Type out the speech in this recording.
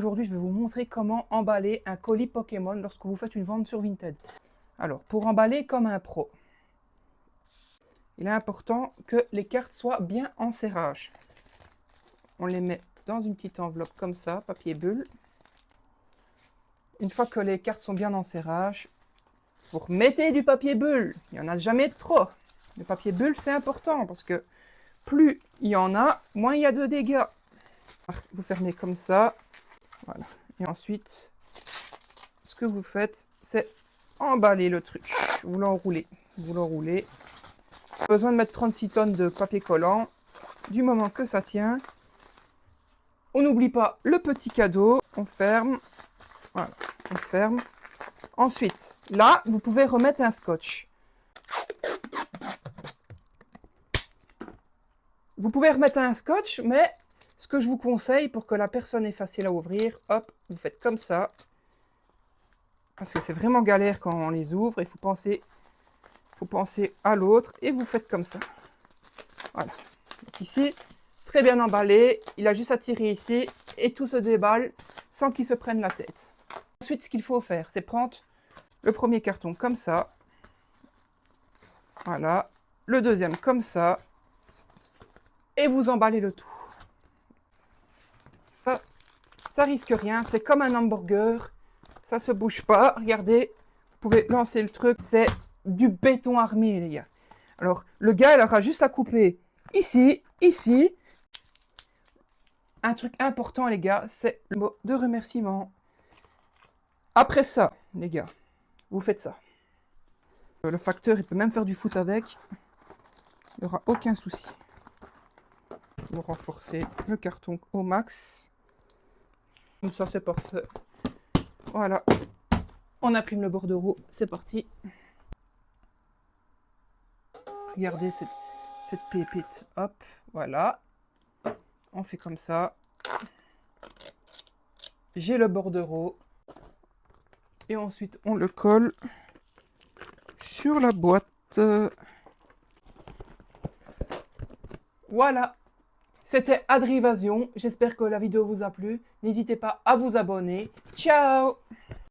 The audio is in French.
aujourd'hui, je vais vous montrer comment emballer un colis Pokémon lorsque vous faites une vente sur Vinted. Alors, pour emballer comme un pro, il est important que les cartes soient bien en serrage. On les met dans une petite enveloppe comme ça, papier bulle. Une fois que les cartes sont bien en serrage, vous remettez du papier bulle. Il n'y en a jamais trop. Le papier bulle, c'est important parce que plus il y en a, moins il y a de dégâts. Vous fermez comme ça. Voilà. Et ensuite, ce que vous faites, c'est emballer le truc. Vous l'enroulez. Vous l'enroulez. Pas besoin de mettre 36 tonnes de papier collant. Du moment que ça tient, on n'oublie pas le petit cadeau. On ferme. Voilà. On ferme. Ensuite, là, vous pouvez remettre un scotch. Vous pouvez remettre un scotch, mais ce que je vous conseille pour que la personne est facile à ouvrir, hop, vous faites comme ça. Parce que c'est vraiment galère quand on les ouvre. Il faut penser à l'autre et vous faites comme ça. Voilà. Donc ici, très bien emballé. Il a juste à tirer ici et tout se déballe sans qu'il se prenne la tête. Ensuite, ce qu'il faut faire, c'est prendre le premier carton comme ça. Voilà. Le deuxième comme ça. Et vous emballez le tout. Ça risque rien, c'est comme un hamburger. Ça se bouge pas. Regardez, vous pouvez lancer le truc. C'est du béton armé, les gars. Alors, le gars, il aura juste à couper ici, ici. Un truc important, les gars, c'est le mot de remerciement. Après ça, les gars, vous faites ça. Le facteur, il peut même faire du foot avec. Il n'y aura aucun souci. Vous renforcez le carton au max. Comme ça, c'est parfait. Voilà. On imprime le bordereau. C'est parti. Regardez cette pépite. Hop, voilà. On fait comme ça. J'ai le bordereau. Et ensuite, on le colle sur la boîte. Voilà. C'était Adrivasion. J'espère que la vidéo vous a plu. N'hésitez pas à vous abonner. Ciao!